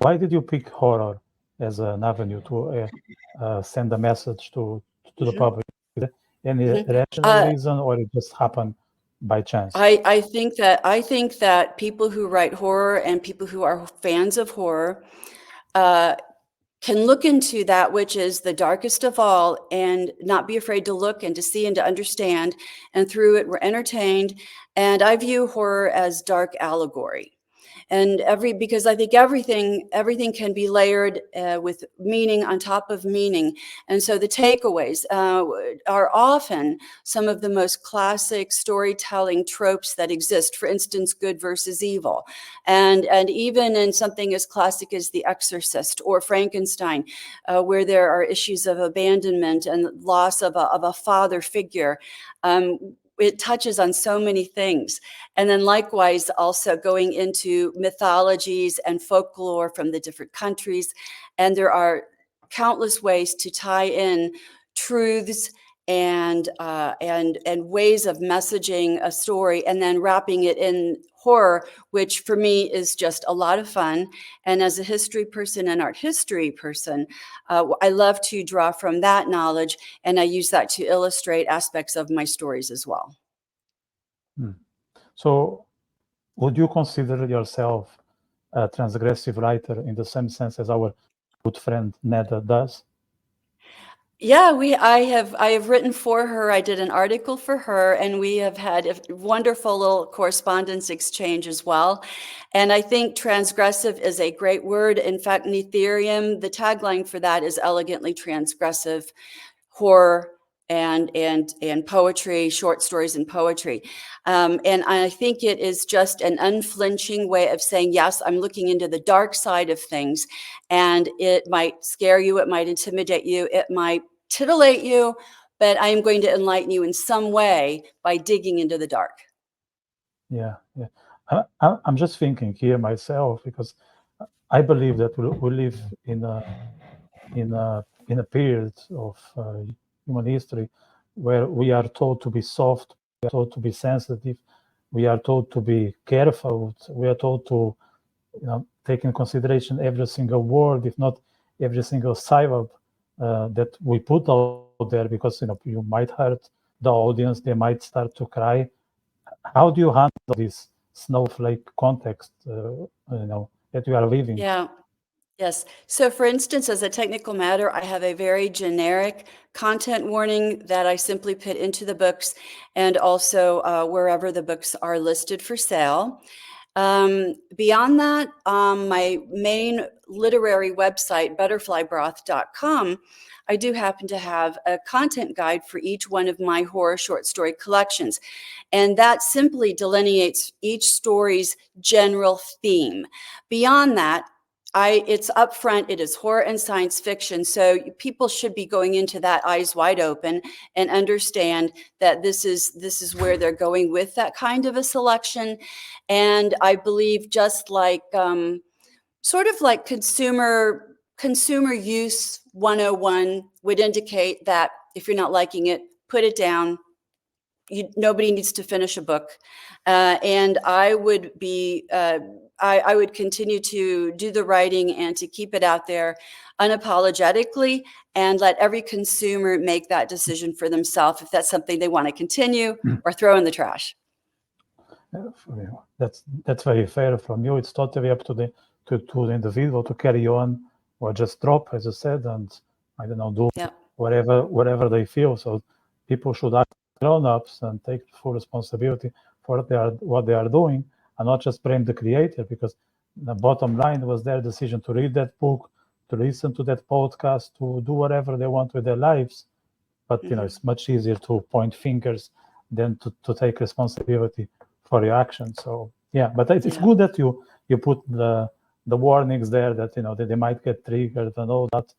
why did you pick horror as an avenue to send a message to the public? Is there any rational reason, or it just happened by chance? I think that people who write horror and people who are fans of horror can look into that which is the darkest of all and not be afraid to look and to see and to understand, and through it we're entertained. And I view horror as dark allegory. And because I think everything can be layered with meaning on top of meaning. And so the takeaways are often some of the most classic storytelling tropes that exist. For instance, good versus evil. And even in something as classic as The Exorcist or Frankenstein, where there are issues of abandonment and loss of a father figure, it touches on so many things. And then likewise, also going into mythologies and folklore from the different countries. And there are countless ways to tie in truths and ways of messaging a story, and then wrapping it in horror, which for me is just a lot of fun. And as a history person and art history person, I love to draw from that knowledge, and I use that to illustrate aspects of my stories as well. So would you consider yourself a transgressive writer in the same sense as our good friend Neda does? Yeah, I have written for her. I did an article for her, and we have had a wonderful little correspondence exchange as well. And I think transgressive is a great word. In fact, in Ethereum, the tagline for that is elegantly transgressive horror and poetry, short stories and poetry. And I think it is just an unflinching way of saying, yes, I'm looking into the dark side of things, and it might scare you, it might intimidate you, it might titillate you, but I am going to enlighten you in some way by digging into the dark. Yeah. I'm just thinking here myself, because I believe that we live in a period of human history where we are told to be soft, we are told to be sensitive, we are told to be careful, we are told to take in consideration every single word, if not every single syllable that we put out there, because you might hurt the audience, they might start to cry. How do you handle this snowflake context that we are living? Yeah. Yes. So for instance, as a technical matter, I have a very generic content warning that I simply put into the books, and also wherever the books are listed for sale. Beyond that, my main literary website, butterflybroth.com, I do happen to have a content guide for each one of my horror short story collections. And that simply delineates each story's general theme. Beyond that, it's upfront, it is horror and science fiction. So people should be going into that eyes wide open and understand that this is where they're going with that kind of a selection. And I believe just like, sort of like consumer use 101 would indicate that if you're not liking it, put it down. Nobody needs to finish a book. And I would be, I would continue to do the writing and to keep it out there unapologetically, and let every consumer make that decision for themselves if that's something they want to continue or throw in the trash. That's very fair from you. It's totally up to the individual to carry on or just drop, as you said, and I don't know, do whatever they feel. So people should act grown-ups and take full responsibility for what they are doing, and not just blame the creator, because the bottom line was their decision to read that book, to listen to that podcast, to do whatever they want with their lives. But it's much easier to point fingers than to take responsibility for your actions. So but it's good that you put the warnings there that that they might get triggered and all that.